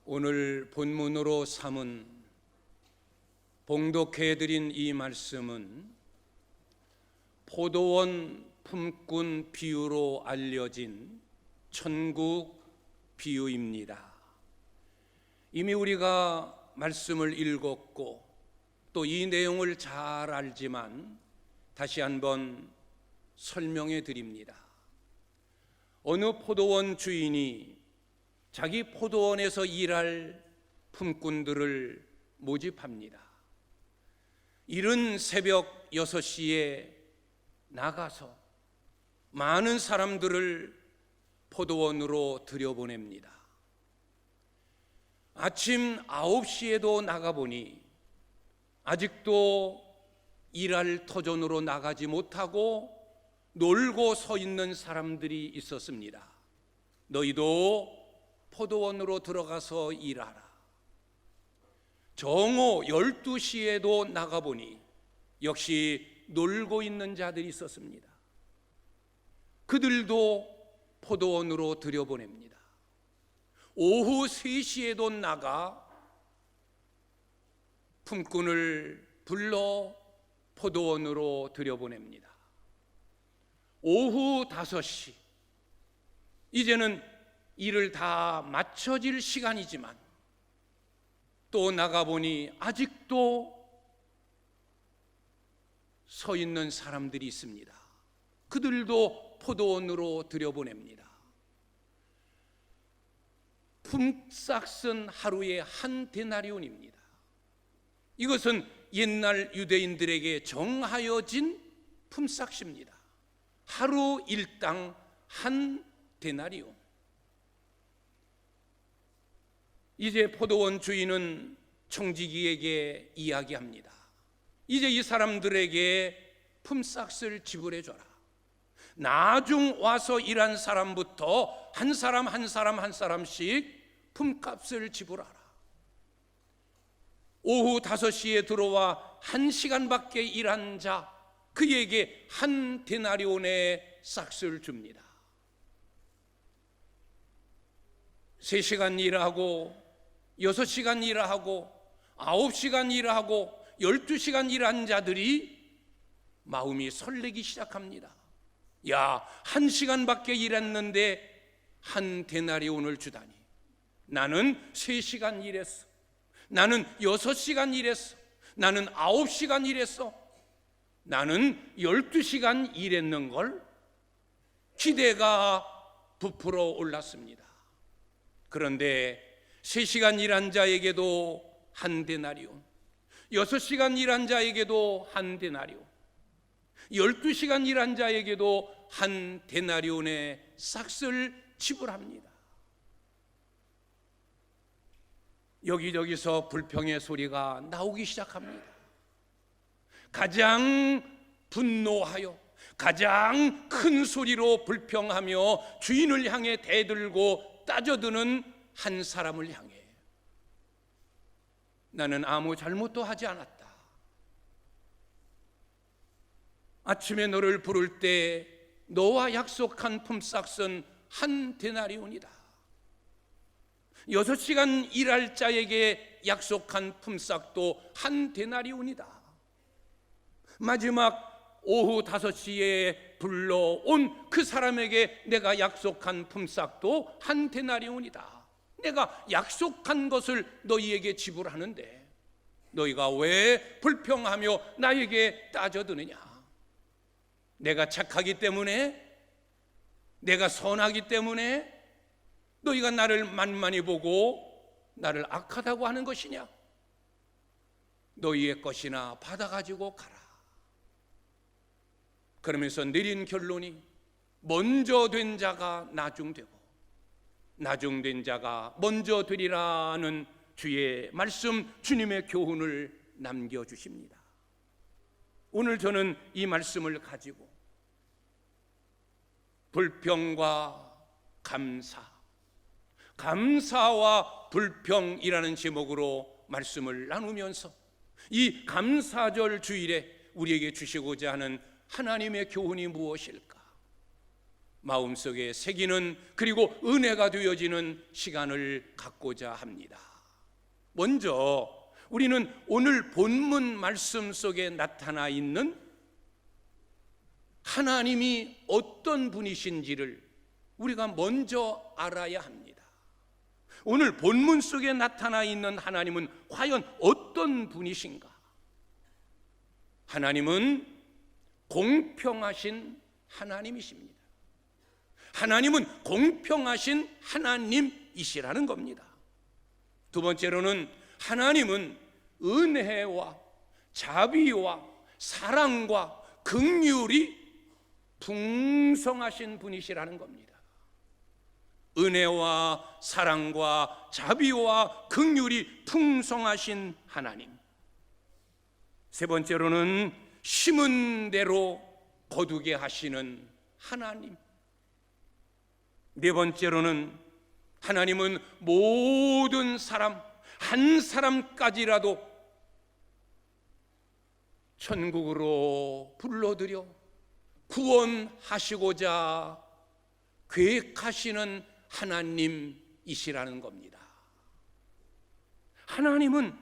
오늘 본문으로 삼은 봉독해드린 이 말씀은 포도원 품꾼 비유로 알려진 천국 비유입니다. 이미 우리가 말씀을 읽었고 또 이 내용을 잘 알지만 다시 한번 설명해 드립니다. 어느 포도원 주인이 자기 포도원에서 일할 품꾼들을 모집합니다. 이른 새벽 6시에 나가서 많은 사람들을 포도원으로 들여보냅니다. 아침 9시에도 나가보니 아직도 일할 터전으로 나가지 못하고 놀고 서 있는 사람들이 있었습니다. 너희도 포도원으로 들어가서 일하라. 정오 12시에도 나가보니 역시 놀고 있는 자들이 있었습니다. 그들도 포도원으로 들여보냅니다. 오후 3시에도 나가 품꾼을 불러 포도원으로 들여보냅니다. 오후 5시, 이제는 일을 다 마쳐질 시간이지만 또 나가보니 아직도 서 있는 사람들이 있습니다. 그들도 포도원으로 들여보냅니다. 품삯은 하루에 한 데나리온입니다. 이것은 옛날 유대인들에게 정하여진 품삯입니다. 하루 일당 한 데나리온. 이제 포도원 주인은 청지기에게 이야기합니다. 이제 이 사람들에게 품삯을 지불해 줘라. 나중 와서 일한 사람부터 한 사람씩 품값을 지불하라. 오후 5시에 들어와 1시간밖에 일한 자, 그에게 한 데나리온의 싹을 줍니다. 3시간 일하고 6시간 일하고 9시간 일하고 12시간 일한 자들이 마음이 설레기 시작합니다. 야, 1시간밖에 일했는데 한 데나리온을 주다니. 나는 3시간 일했어. 나는 6시간 일했어. 나는 9시간 일했어. 나는 12시간 일했는걸. 기대가 부풀어 올랐습니다. 그런데 3시간 일한 자에게도 한 데나리온, 6시간 일한 자에게도 한 데나리온, 12시간 일한 자에게도 한 데나리온의 싹을 지불합니다. 여기저기서 불평의 소리가 나오기 시작합니다. 가장 분노하여 가장 큰 소리로 불평하며 주인을 향해 대들고 따져드는 한 사람을 향해 나는 아무 잘못도 하지 않았다. 아침에 너를 부를 때 너와 약속한 품삯은 한 데나리온이다. 6시간 일할 자에게 약속한 품삯도 한 데나리온이다. 마지막 오후 5시에 불러온 그 사람에게 내가 약속한 품삯도 한 데나리온이다. 내가 약속한 것을 너희에게 지불하는데 너희가 왜 불평하며 나에게 따져드느냐? 내가 착하기 때문에, 내가 선하기 때문에 너희가 나를 만만히 보고 나를 악하다고 하는 것이냐? 너희의 것이나 받아가지고 가라. 그러면서 내린 결론이 먼저 된 자가 나중되고 나중된 자가 먼저 되리라는 주의 말씀, 주님의 교훈을 남겨주십니다. 오늘 저는 이 말씀을 가지고 불평과 감사, 감사와 불평이라는 제목으로 말씀을 나누면서 이 감사절 주일에 우리에게 주시고자 하는 하나님의 교훈이 무엇일까? 마음속에 새기는, 그리고 은혜가 되어지는 시간을 갖고자 합니다. 먼저 우리는 오늘 본문 말씀 속에 나타나 있는 하나님이 어떤 분이신지를 우리가 먼저 알아야 합니다. 오늘 본문 속에 나타나 있는 하나님은 과연 어떤 분이신가? 하나님은 공평하신 하나님이십니다. 하나님은 공평하신 하나님이시라는 겁니다. 두 번째로는 하나님은 은혜와 자비와 사랑과 긍휼이 풍성하신 분이시라는 겁니다. 은혜와 사랑과 자비와 긍휼이 풍성하신 하나님. 세 번째로는 심은 대로 거두게 하시는 하나님. 네 번째로는 하나님은 모든 사람, 한 사람까지라도 천국으로 불러들여 구원하시고자 계획하시는 하나님이시라는 겁니다. 하나님은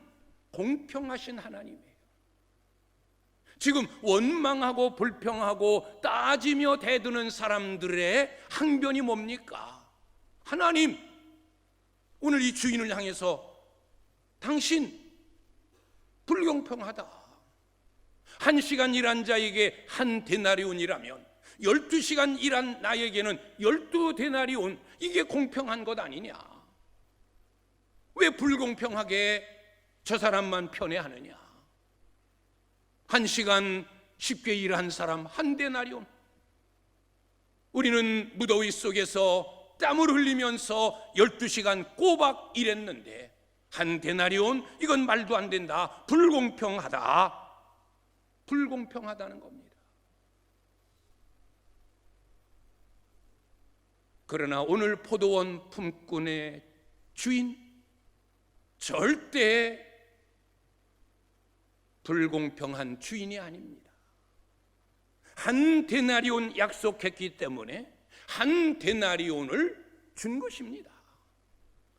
공평하신 하나님이에요. 지금 원망하고 불평하고 따지며 대드는 사람들의 항변이 뭡니까? 하나님, 오늘 이 주인을 향해서 당신 불공평하다. 1시간 일한 자에게 1데나리온이라면 12시간 일한 나에게는 12데나리온, 이게 공평한 것 아니냐? 왜 불공평하게 저 사람만 편애하느냐? 1시간 쉽게 일한 사람 1데나리온. 우리는 무더위 속에서 땀을 흘리면서 12시간 꼬박 일했는데 1데나리온, 이건 말도 안 된다. 불공평하다. 불공평하다는 겁니다. 그러나 오늘 포도원 품꾼의 주인, 절대 불공평한 주인이 아닙니다. 1데나리온 약속했기 때문에 1데나리온을 준 것입니다.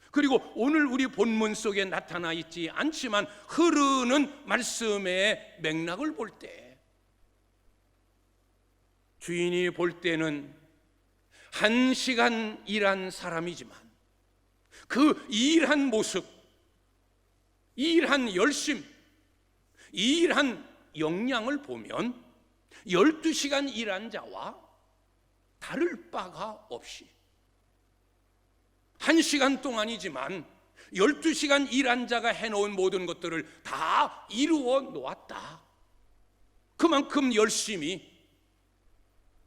그리고 오늘 우리 본문 속에 나타나 있지 않지만 흐르는 말씀의 맥락을 볼 때, 주인이 볼 때는 1시간 일한 사람이지만 그 일한 모습, 일한 열심, 일한 역량을 보면 12시간 일한 자와 다를 바가 없이 1시간 동안이지만 12시간 일한 자가 해놓은 모든 것들을 다 이루어 놓았다. 그만큼 열심히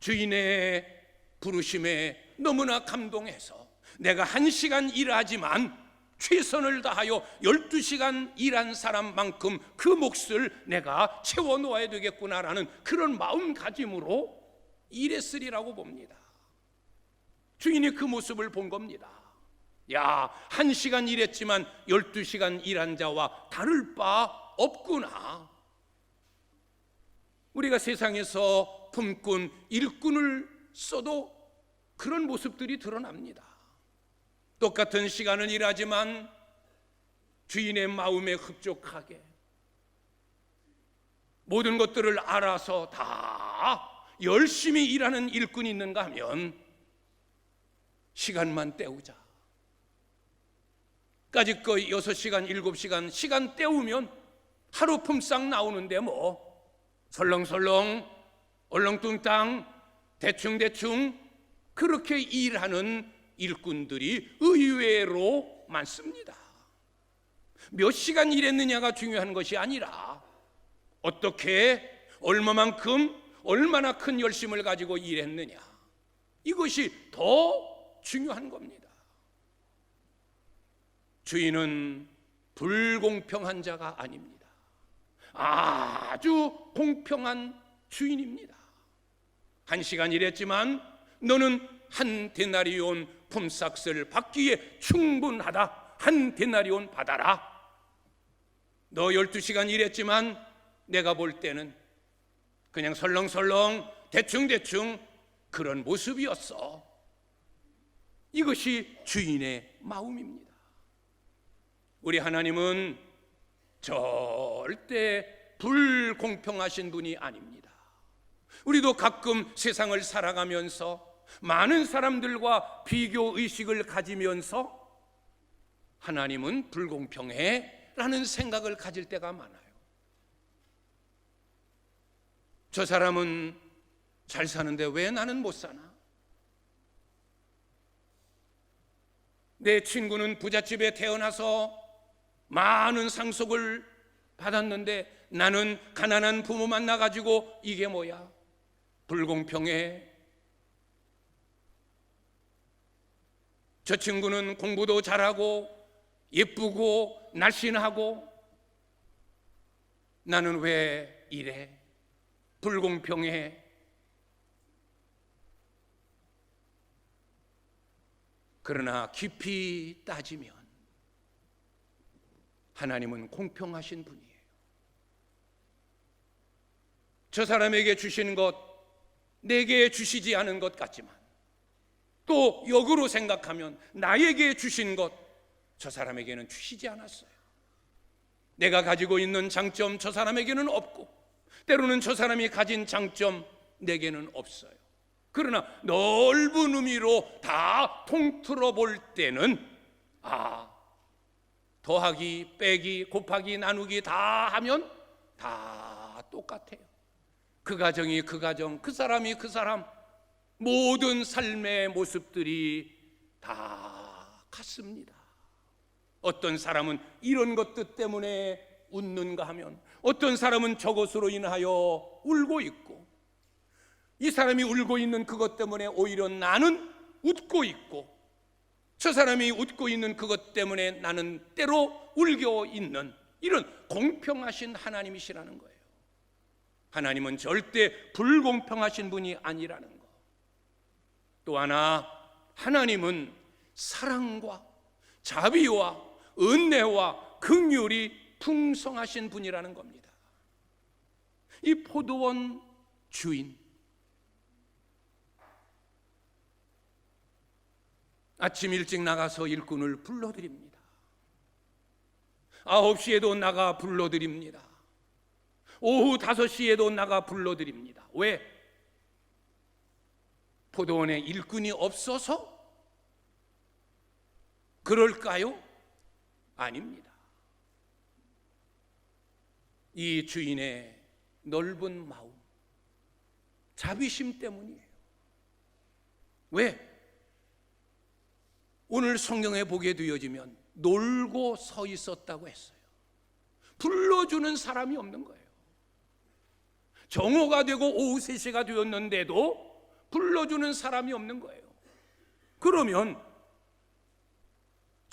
주인의 부르심에 너무나 감동해서 내가 1시간 일하지만 최선을 다하여 12시간 일한 사람만큼 그 몫을 내가 채워 놓아야 되겠구나라는 그런 마음가짐으로 일했으리라고 봅니다. 주인이 그 모습을 본 겁니다. 야, 1시간 일했지만 12시간 일한 자와 다를 바 없구나. 우리가 세상에서 품꾼, 일꾼을 써도 그런 모습들이 드러납니다. 똑같은 시간을 일하지만 주인의 마음에 흡족하게 모든 것들을 알아서 다 열심히 일하는 일꾼이 있는가 하면 시간만 때우자. 까짓거 6시간, 7시간 시간 때우면 하루 품삯 나오는데 뭐 설렁설렁, 얼렁뚱땅, 대충대충 그렇게 일하는 일꾼들이 의외로 많습니다. 몇 시간 일했느냐가 중요한 것이 아니라 어떻게, 얼마만큼, 얼마나 큰 열심을 가지고 일했느냐, 이것이 더 중요한 겁니다. 주인은 불공평한 자가 아닙니다. 아주 공평한 주인입니다. 1시간 일했지만 너는 1데나리온 품삯을 받기에 충분하다. 1데나리온 받아라. 너 12시간 일했지만 내가 볼 때는 그냥 설렁설렁 대충대충 그런 모습이었어. 이것이 주인의 마음입니다. 우리 하나님은 절대 불공평하신 분이 아닙니다. 우리도 가끔 세상을 살아가면서 많은 사람들과 비교 의식을 가지면서 하나님은 불공평해 라는 생각을 가질 때가 많아요. 저 사람은 잘 사는데 왜 나는 못 사나? 내 친구는 부잣집에 태어나서 많은 상속을 받았는데 나는 가난한 부모 만나가지고 이게 뭐야? 불공평해. 저 친구는 공부도 잘하고 예쁘고 날씬하고 나는 왜 이래? 불공평해. 그러나 깊이 따지면 하나님은 공평하신 분이에요. 저 사람에게 주시는 것 내게 주시지 않은 것 같지만 또 역으로 생각하면 나에게 주신 것 저 사람에게는 주시지 않았어요. 내가 가지고 있는 장점 저 사람에게는 없고 때로는 저 사람이 가진 장점 내게는 없어요. 그러나 넓은 의미로 다 통틀어 볼 때는 더하기, 빼기, 곱하기, 나누기 다 하면 다 똑같아요. 그 가정이 그 가정, 그 사람이 그 사람, 모든 삶의 모습들이 다 같습니다. 어떤 사람은 이런 것들 때문에 웃는가 하면 어떤 사람은 저것으로 인하여 울고 있고 이 사람이 울고 있는 그것 때문에 오히려 나는 웃고 있고 저 사람이 웃고 있는 그것 때문에 나는 때로 울고 있는 이런 공평하신 하나님이시라는 거예요. 하나님은 절대 불공평하신 분이 아니라는 거. 또 하나 하나님은 사랑과 자비와 은혜와 긍휼이 풍성하신 분이라는 겁니다. 이 포도원 주인 아침 일찍 나가서 일꾼을 불러드립니다. 9시에도 나가 불러드립니다. 오후 5시에도 나가 불러드립니다. 왜? 포도원에 일꾼이 없어서 그럴까요? 아닙니다. 이 주인의 넓은 마음, 자비심 때문이에요. 왜? 오늘 성경에 보게 되어지면 놀고 서 있었다고 했어요. 불러주는 사람이 없는 거예요. 정오가 되고 오후 3시가 되었는데도 불러주는 사람이 없는 거예요. 그러면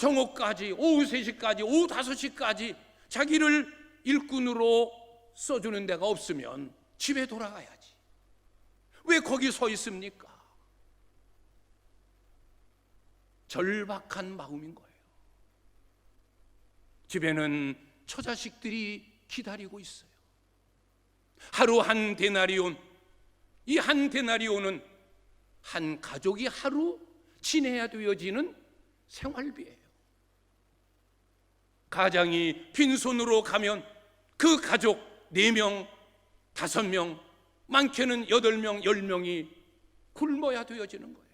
정오까지, 오후 3시까지, 오후 5시까지 자기를 일꾼으로 써주는 데가 없으면 집에 돌아가야지. 왜 거기 서 있습니까? 절박한 마음인 거예요. 집에는 처자식들이 기다리고 있어요. 하루 한 데나리온, 이 한 데나리온은 한 가족이 하루 지내야 되어지는 생활비예요. 가장이 빈손으로 가면 그 가족 4명, 5명, 많게는 8명, 10명이 굶어야 되어지는 거예요.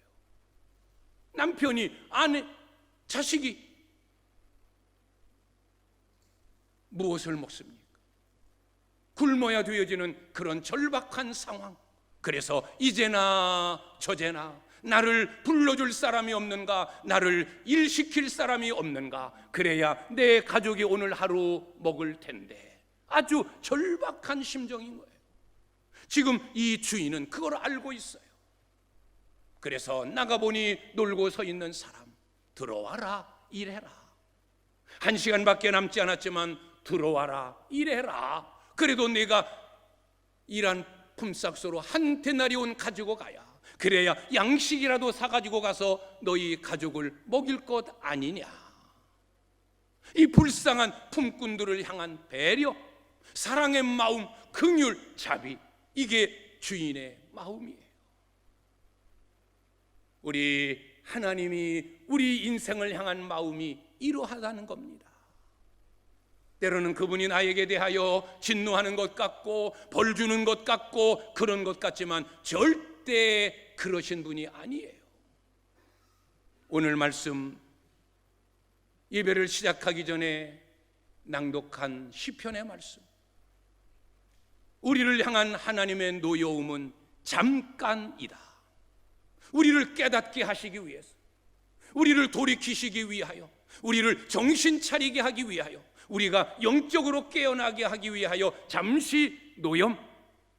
남편이, 아내, 자식이 무엇을 먹습니까? 굶어야 되어지는 그런 절박한 상황. 그래서 이제나 저제나 나를 불러줄 사람이 없는가, 나를 일시킬 사람이 없는가, 그래야 내 가족이 오늘 하루 먹을 텐데. 아주 절박한 심정인 거예요. 지금 이 주인은 그걸 알고 있어요. 그래서 나가보니 놀고 서 있는 사람, 들어와라 일해라. 1시간밖에 남지 않았지만 들어와라 일해라. 그래도 내가 일한 품삯으로 한 데나리온 가지고 가야, 그래야 양식이라도 사가지고 가서 너희 가족을 먹일 것 아니냐. 이 불쌍한 품꾼들을 향한 배려, 사랑의 마음, 긍휼, 자비, 이게 주인의 마음이에요. 우리 하나님이 우리 인생을 향한 마음이 이러하다는 겁니다. 때로는 그분이 나에게 대하여 진노하는 것 같고 벌 주는 것 같고 그런 것 같지만 절대 그러신 분이 아니에요. 오늘 말씀 예배를 시작하기 전에 낭독한 시편의 말씀, 우리를 향한 하나님의 노여움은 잠깐이다. 우리를 깨닫게 하시기 위해서, 우리를 돌이키시기 위하여, 우리를 정신 차리게 하기 위하여, 우리가 영적으로 깨어나게 하기 위하여 잠시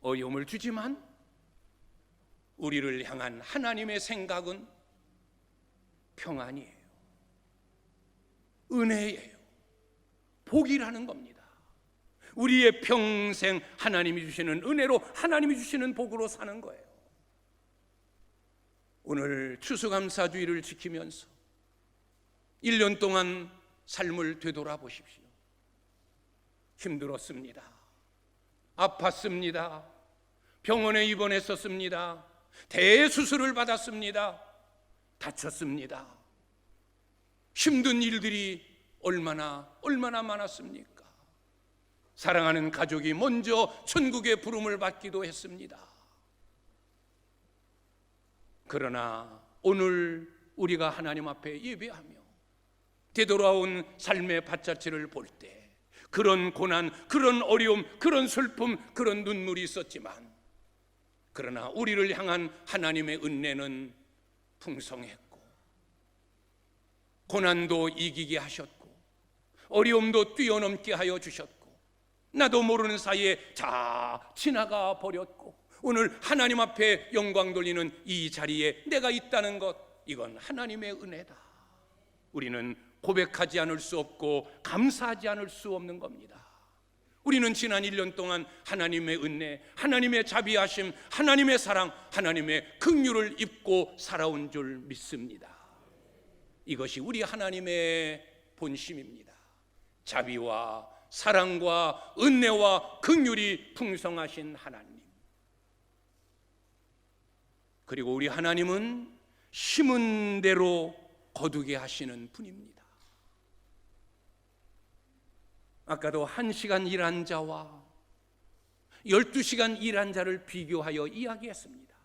어려움을 주지만 우리를 향한 하나님의 생각은 평안이에요. 은혜예요. 복이라는 겁니다. 우리의 평생 하나님이 주시는 은혜로, 하나님이 주시는 복으로 사는 거예요. 오늘 추수감사주의를 지키면서 1년 동안 삶을 되돌아보십시오. 힘들었습니다. 아팠습니다. 병원에 입원했었습니다. 대수술을 받았습니다. 다쳤습니다. 힘든 일들이 얼마나 많았습니까? 사랑하는 가족이 먼저 천국의 부름을 받기도 했습니다. 그러나 오늘 우리가 하나님 앞에 예배하며 되돌아온 삶의 밭자취를 볼 때 그런 고난, 그런 어려움, 그런 슬픔, 그런 눈물이 있었지만, 그러나 우리를 향한 하나님의 은혜는 풍성했고, 고난도 이기게 하셨고, 어려움도 뛰어넘게 하여 주셨고, 나도 모르는 사이에 다 지나가 버렸고, 오늘 하나님 앞에 영광 돌리는 이 자리에 내가 있다는 것, 이건 하나님의 은혜다. 우리는 고백하지 않을 수 없고 감사하지 않을 수 없는 겁니다. 우리는 지난 1년 동안 하나님의 은혜, 하나님의 자비하심, 하나님의 사랑, 하나님의 긍휼을 입고 살아온 줄 믿습니다. 이것이 우리 하나님의 본심입니다. 자비와 사랑과 은혜와 긍휼이 풍성하신 하나님. 그리고 우리 하나님은 심은 대로 거두게 하시는 분입니다. 아까도 1시간 일한 자와 12시간 일한 자를 비교하여 이야기했습니다.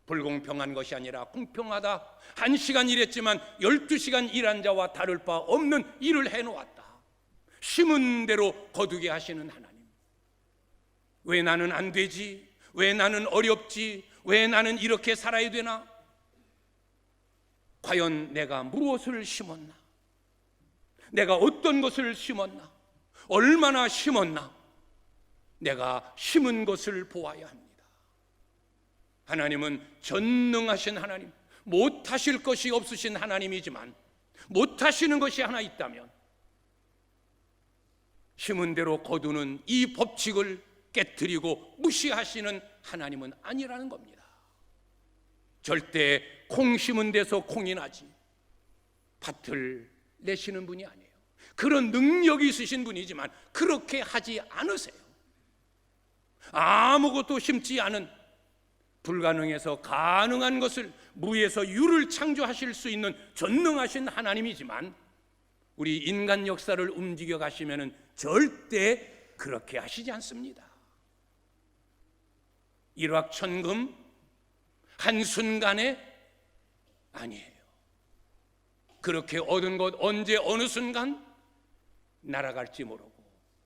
불공평한 것이 아니라 공평하다. 1시간 일했지만 12시간 일한 자와 다를 바 없는 일을 해놓았다. 심은 대로 거두게 하시는 하나님. 왜 나는 안 되지? 왜 나는 어렵지? 왜 나는 이렇게 살아야 되나? 과연 내가 무엇을 심었나? 내가 어떤 것을 심었나? 얼마나 심었나? 내가 심은 것을 보아야 합니다. 하나님은 전능하신 하나님, 못하실 것이 없으신 하나님이지만 못하시는 것이 하나 있다면 심은 대로 거두는 이 법칙을 깨트리고 무시하시는 하나님은 아니라는 겁니다. 절대 콩 심은 데서 콩이 나지 밭을 내시는 분이 아니에요. 그런 능력이 있으신 분이지만 그렇게 하지 않으세요. 아무것도 심지 않은, 불가능해서 가능한 것을, 무에서 유를 창조하실 수 있는 전능하신 하나님이지만 우리 인간 역사를 움직여 가시면은 절대 그렇게 하시지 않습니다. 일확천금 한순간에 아니에요. 그렇게 얻은 것 언제 어느 순간 날아갈지 모르고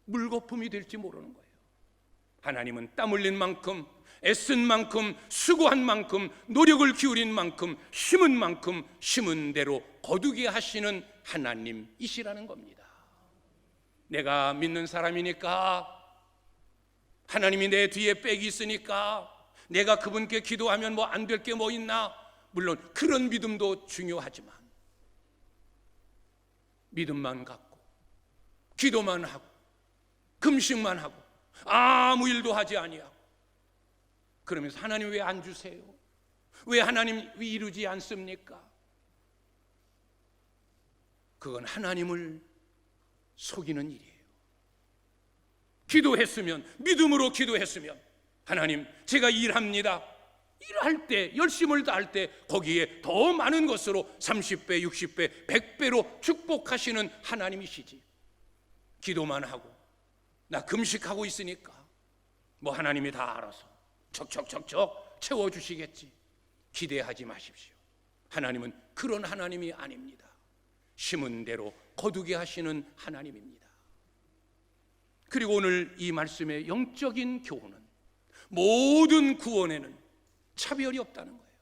물거품이 될지 모르는 거예요. 하나님은 땀 흘린 만큼, 애쓴 만큼, 수고한 만큼, 노력을 기울인 만큼, 심은 만큼 심은 대로 거두게 하시는 하나님이시라는 겁니다. 내가 믿는 사람이니까, 하나님이 내 뒤에 백이 있으니까 내가 그분께 기도하면 뭐 안 될 게 뭐 있나? 물론 그런 믿음도 중요하지만 믿음만 갖고 기도만 하고 금식만 하고 아무 일도 하지 아니하고 그러면서 하나님 왜 안 주세요? 왜 하나님 왜 이루지 않습니까? 그건 하나님을 속이는 일이에요. 기도했으면, 믿음으로 기도했으면, 하나님 제가 일합니다. 일할 때, 열심을 다할 때 거기에 더 많은 것으로 30배, 60배, 100배로 축복하시는 하나님이시지. 기도만 하고 나 금식하고 있으니까 뭐 하나님이 다 알아서 척척척척 채워주시겠지, 기대하지 마십시오. 하나님은 그런 하나님이 아닙니다. 심은 대로 거두게 하시는 하나님입니다. 그리고 오늘 이 말씀의 영적인 교훈은 모든 구원에는 차별이 없다는 거예요.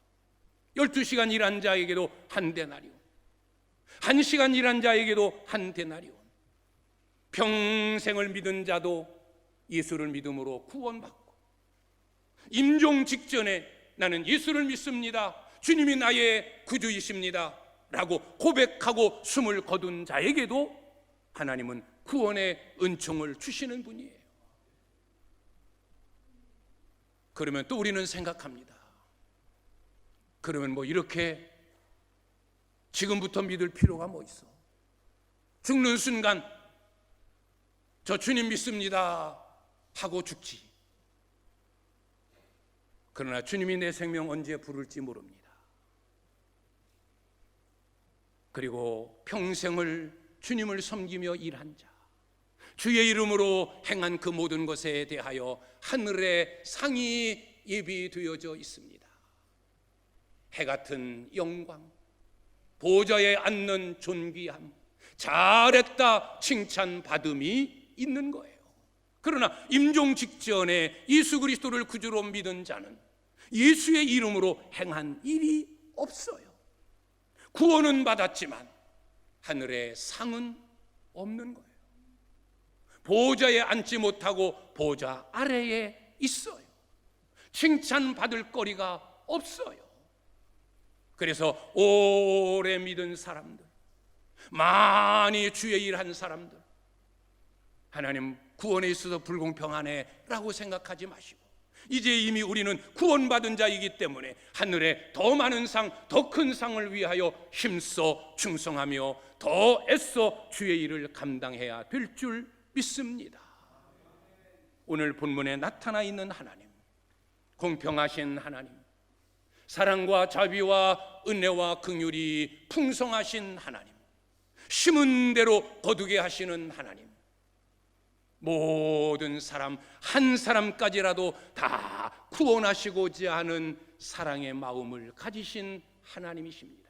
12시간 일한 자에게도 한 데나리온, 1시간 일한 자에게도 한 데나리온. 평생을 믿은 자도 예수를 믿음으로 구원받고, 임종 직전에 나는 예수를 믿습니다, 주님이 나의 구주이십니다 라고 고백하고 숨을 거둔 자에게도 하나님은 구원의 은총을 주시는 분이에요. 그러면 또 우리는 생각합니다. 그러면 뭐 이렇게 지금부터 믿을 필요가 뭐 있어? 죽는 순간 저 주님 믿습니다 하고 죽지. 그러나 주님이 내 생명 언제 부를지 모릅니다. 그리고 평생을 주님을 섬기며 일한 자, 주의 이름으로 행한 그 모든 것에 대하여 하늘의 상이 예비되어져 있습니다. 해 같은 영광, 보좌에 앉는 존귀함, 잘했다 칭찬받음이 있는 거예요. 그러나 임종 직전에 예수 그리스도를 구주로 믿은 자는 예수의 이름으로 행한 일이 없어요. 구원은 받았지만 하늘의 상은 없는 거예요. 보좌에 앉지 못하고 보좌 아래에 있어요. 칭찬받을 거리가 없어요. 그래서 오래 믿은 사람들, 많이 주의 일한 사람들, 하나님 구원에 있어서 불공평하네 라고 생각하지 마시고, 이제 이미 우리는 구원받은 자이기 때문에 하늘에 더 많은 상, 더 큰 상을 위하여 힘써 충성하며 더 애써 주의 일을 감당해야 될 줄 믿습니다. 오늘 본문에 나타나 있는 하나님, 공평하신 하나님, 사랑과 자비와 은혜와 긍휼이 풍성하신 하나님, 심은 대로 거두게 하시는 하나님, 모든 사람 한 사람까지라도 다 구원하시고자 하는 사랑의 마음을 가지신 하나님이십니다.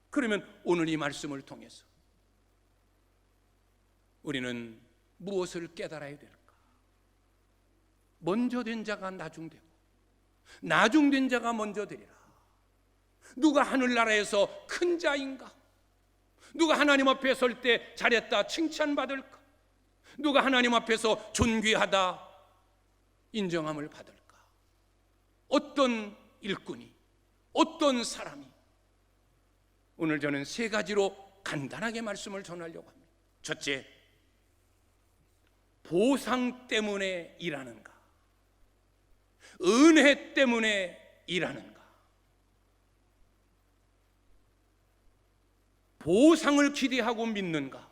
그러면 오늘 이 말씀을 통해서 우리는 무엇을 깨달아야 될까? 먼저 된 자가 나중되고 나중된 자가 먼저 되리라. 누가 하늘나라에서 큰 자인가? 누가 하나님 앞에 설 때 잘했다 칭찬받을까? 누가 하나님 앞에서 존귀하다 인정함을 받을까? 어떤 일꾼이, 어떤 사람이? 오늘 저는 세 가지로 간단하게 말씀을 전하려고 합니다. 첫째, 보상 때문에 일하는가? 은혜 때문에 일하는가? 보상을 기대하고 믿는가?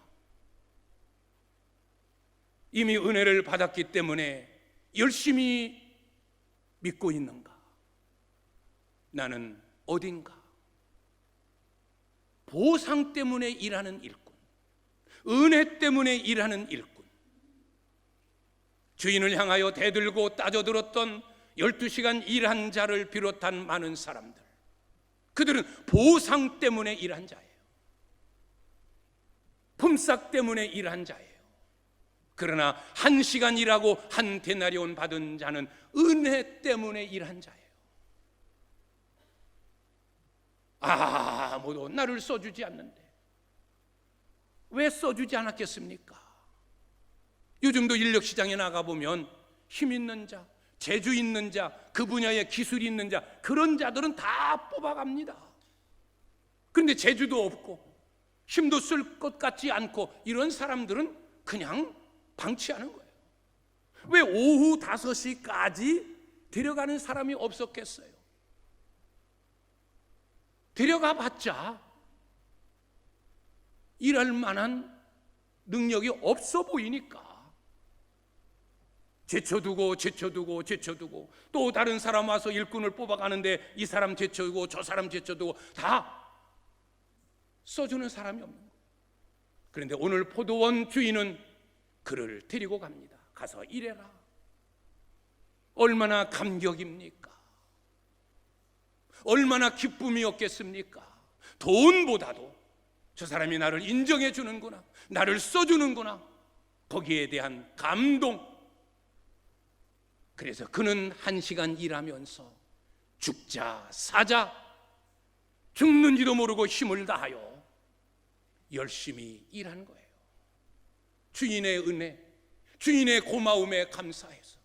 이미 은혜를 받았기 때문에 열심히 믿고 있는가? 나는 어딘가? 보상 때문에 일하는 일꾼, 은혜 때문에 일하는 일꾼, 주인을 향하여 대들고 따져들었던 12시간 일한 자를 비롯한 많은 사람들, 그들은 보상 때문에 일한 자예요. 품삯 때문에 일한 자예요. 그러나 1시간 일하고 한 데나리온 받은 자는 은혜 때문에 일한 자예요. 아무도 나를 써주지 않는데 왜 써주지 않았겠습니까? 요즘도 인력시장에 나가보면 힘 있는 자, 재주 있는 자, 그 분야에 기술이 있는 자, 그런 자들은 다 뽑아갑니다. 그런데 재주도 없고 힘도 쓸 것 같지 않고 이런 사람들은 그냥 방치하는 거예요. 왜 오후 5시까지 데려가는 사람이 없었겠어요? 데려가 봤자 일할 만한 능력이 없어 보이니까 제쳐두고 또 다른 사람 와서 일꾼을 뽑아가는데 이 사람 제쳐두고 저 사람 제쳐두고 다 써주는 사람이 없는 거예요. 그런데 오늘 포도원 주인은 그를 데리고 갑니다. 가서 일해라. 얼마나 감격입니까? 얼마나 기쁨이었겠습니까? 돈보다도 저 사람이 나를 인정해 주는구나, 나를 써주는구나, 거기에 대한 감동. 그래서 그는 1시간 일하면서 죽자 사자, 죽는지도 모르고 힘을 다하여 열심히 일한 거예요. 주인의 은혜, 주인의 고마움에 감사해서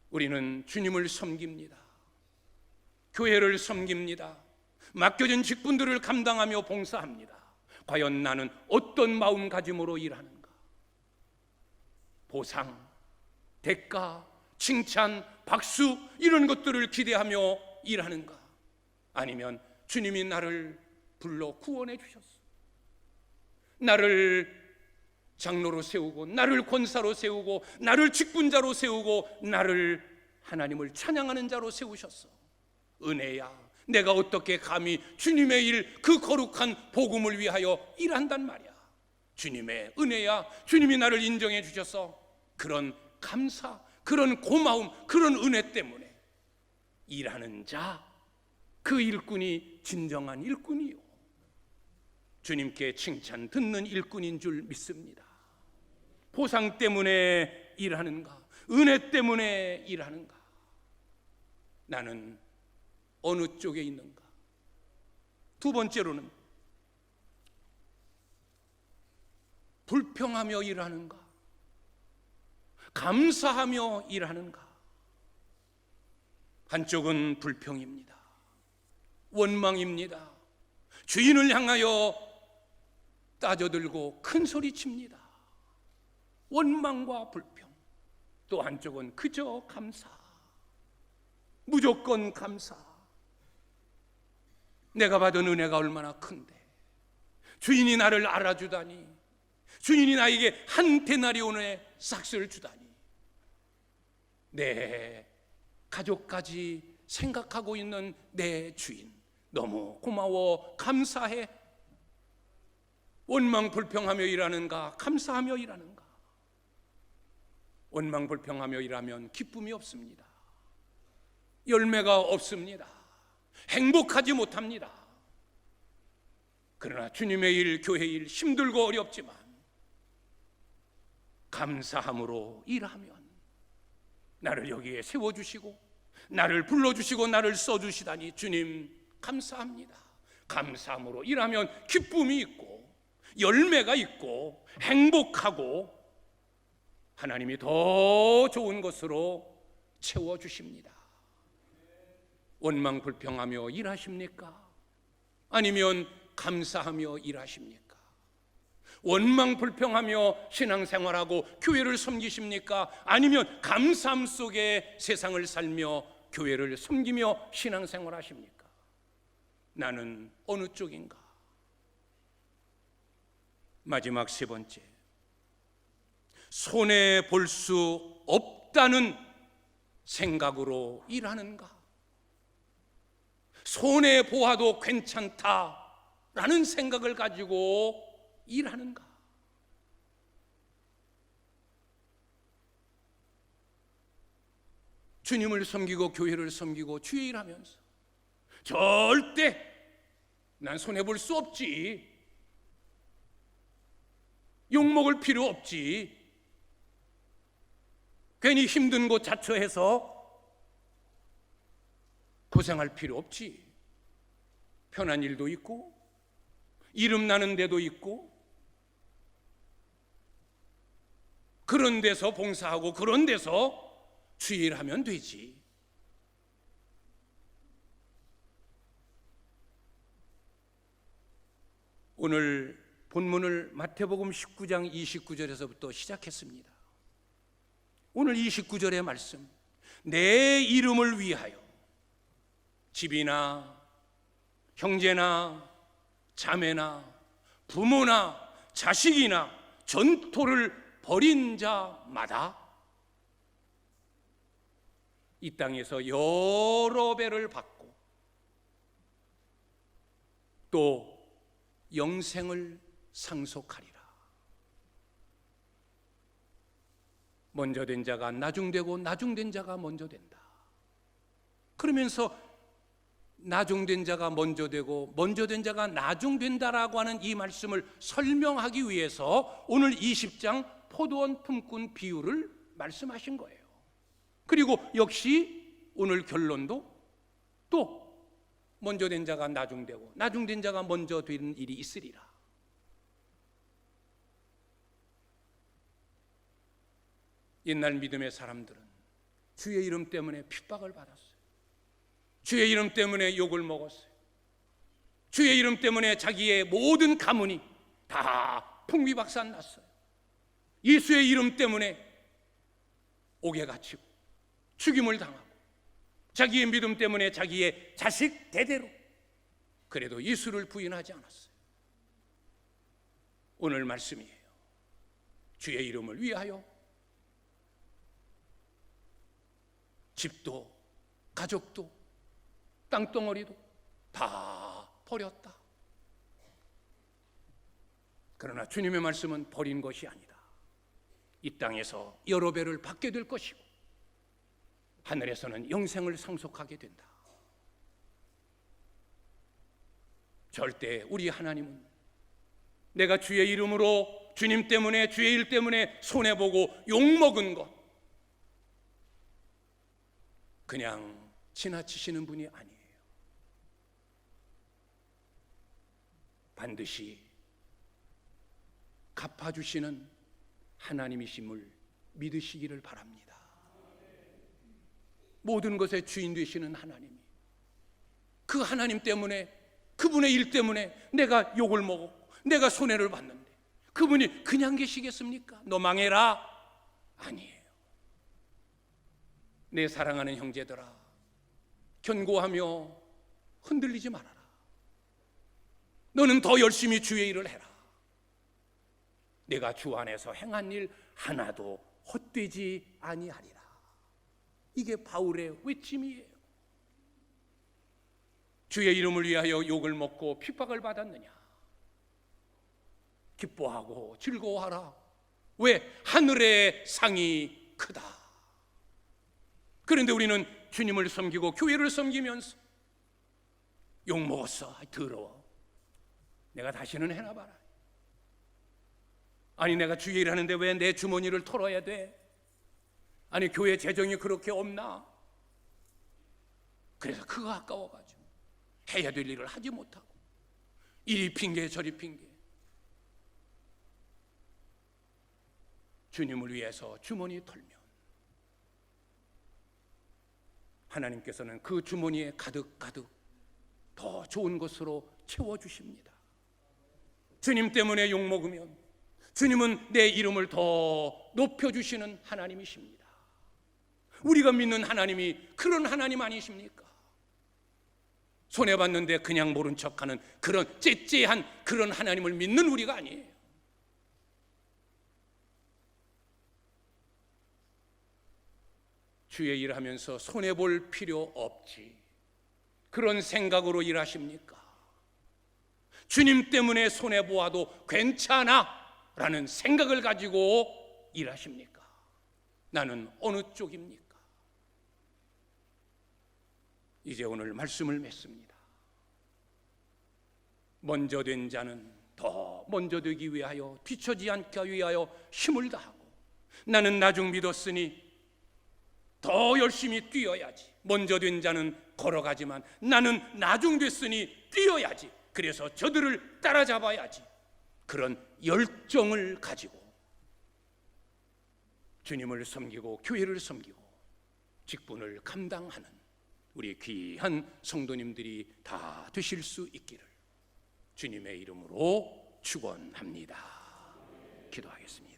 우리는 주님을 섬깁니다. 교회를 섬깁니다. 맡겨진 직분들을 감당하며 봉사합니다. 과연 나는 어떤 마음가짐으로 일하는가? 보상, 대가, 칭찬, 박수 이런 것들을 기대하며 일하는가? 아니면 주님이 나를 불러 구원해 주셨어, 나를 장로로 세우고 나를 권사로 세우고 나를 직분자로 세우고 나를 하나님을 찬양하는 자로 세우셨어. 은혜야, 내가 어떻게 감히 주님의 일, 그 거룩한 복음을 위하여 일한단 말이야. 주님의 은혜야, 주님이 나를 인정해 주셔서 그런 감사, 그런 고마움, 그런 은혜 때문에 일하는 자, 그 일꾼이 진정한 일꾼이요, 주님께 칭찬 듣는 일꾼인 줄 믿습니다. 보상 때문에 일하는가? 은혜 때문에 일하는가? 나는 어느 쪽에 있는가? 두 번째로는 불평하며 일하는가? 감사하며 일하는가? 한쪽은 불평입니다. 원망입니다. 주인을 향하여 따져들고 큰 소리칩니다. 원망과 불평. 또 한쪽은 그저 감사, 무조건 감사. 내가 받은 은혜가 얼마나 큰데, 주인이 나를 알아주다니, 주인이 나에게 한 데나리온의 삭스를 주다니, 내 가족까지 생각하고 있는 내 주인 너무 고마워, 감사해. 원망 불평하며 일하는가? 감사하며 일하는가? 원망 불평하며 일하면 기쁨이 없습니다. 열매가 없습니다. 행복하지 못합니다. 그러나 주님의 일, 교회 일 힘들고 어렵지만 감사함으로 일하면 나를 여기에 세워주시고 나를 불러주시고 나를 써주시다니 주님 감사합니다. 감사함으로 일하면 기쁨이 있고 열매가 있고 행복하고 하나님이 더 좋은 것으로 채워주십니다. 원망 불평하며 일하십니까? 아니면 감사하며 일하십니까? 원망 불평하며 신앙생활하고 교회를 섬기십니까? 아니면 감사함 속에 세상을 살며 교회를 섬기며 신앙생활하십니까? 나는 어느 쪽인가? 마지막 세 번째, 손해 볼 수 없다는 생각으로 일하는가? 손해 보아도 괜찮다라는 생각을 가지고 일하는가? 주님을 섬기고 교회를 섬기고 주의 일하면서 절대 난 손해 볼 수 없지, 욕먹을 필요 없지, 괜히 힘든 곳 자처해서 고생할 필요 없지, 편한 일도 있고 이름 나는 데도 있고 그런 데서 봉사하고 그런 데서 주의 일하면 되지. 오늘 본문을 마태복음 19장 29절에서부터 시작했습니다. 오늘 29절의 말씀, 내 이름을 위하여 집이나 형제나 자매나 부모나 자식이나 전토를 벌인 자마다 이 땅에서 여러 배를 받고 또 영생을 상속하리라. 먼저 된 자가 나중되고 나중된 자가 먼저 된다. 그러면서 나중된 자가 먼저 되고 먼저 된 자가 나중된다라고 하는 이 말씀을 설명하기 위해서 오늘 20장 포도원 품꾼 비유를 말씀하신 거예요. 그리고 역시 오늘 결론도 또 먼저 된 자가 나중되고 나중된 자가 먼저 되는 일이 있으리라. 옛날 믿음의 사람들은 주의 이름 때문에 핍박을 받았어요. 주의 이름 때문에 욕을 먹었어요. 주의 이름 때문에 자기의 모든 가문이 다 풍비박산 났어요. 예수의 이름 때문에 옥에 갇히고 죽임을 당하고 자기의 믿음 때문에 자기의 자식 대대로 그래도 예수를 부인하지 않았어요. 오늘 말씀이에요. 주의 이름을 위하여 집도 가족도 땅덩어리도 다 버렸다. 그러나 주님의 말씀은 버린 것이 아니다. 이 땅에서 여러 배를 받게 될 것이고 하늘에서는 영생을 상속하게 된다. 절대 우리 하나님은 내가 주의 이름으로 주님 때문에 주의 일 때문에 손해보고 욕먹은 것 그냥 지나치시는 분이 아니에요. 반드시 갚아주시는 하나님이심을 믿으시기를 바랍니다. 모든 것의 주인 되시는 하나님이 그 하나님 때문에 그분의 일 때문에 내가 욕을 먹고 내가 손해를 봤는데 그분이 그냥 계시겠습니까? 너 망해라. 아니에요. 내 사랑하는 형제들아, 견고하며 흔들리지 말아라. 너는 더 열심히 주의 일을 해라. 내가 주 안에서 행한 일 하나도 헛되지 아니하리라. 이게 바울의 외침이에요. 주의 이름을 위하여 욕을 먹고 핍박을 받았느냐? 기뻐하고 즐거워하라. 왜? 하늘의 상이 크다. 그런데 우리는 주님을 섬기고 교회를 섬기면서 욕먹었어. 더러워. 내가 다시는 해놔봐라. 아니 내가 주의 일 하는데 왜 내 주머니를 털어야 돼? 아니 교회 재정이 그렇게 없나? 그래서 그거 아까워가지고 해야 될 일을 하지 못하고 이리 핑계 저리 핑계. 주님을 위해서 주머니 털면 하나님께서는 그 주머니에 가득가득 더 좋은 것으로 채워주십니다. 주님 때문에 욕먹으면 주님은 내 이름을 더 높여주시는 하나님이십니다. 우리가 믿는 하나님이 그런 하나님 아니십니까? 손해봤는데 그냥 모른 척하는 그런 째째한 그런 하나님을 믿는 우리가 아니에요. 주의 일하면서 손해볼 필요 없지 그런 생각으로 일하십니까? 주님 때문에 손해보아도 괜찮아 라는 생각을 가지고 일하십니까? 나는 어느 쪽입니까? 이제 오늘 말씀을 맺습니다. 먼저 된 자는 더 먼저 되기 위하여 뒤처지 않기 위하여 힘을 다하고 나는 나중 믿었으니 더 열심히 뛰어야지. 먼저 된 자는 걸어가지만 나는 나중 됐으니 뛰어야지. 그래서 저들을 따라잡아야지. 그런 열정을 가지고 주님을 섬기고 교회를 섬기고 직분을 감당하는 우리 귀한 성도님들이 다 되실 수 있기를 주님의 이름으로 축원합니다. 기도하겠습니다.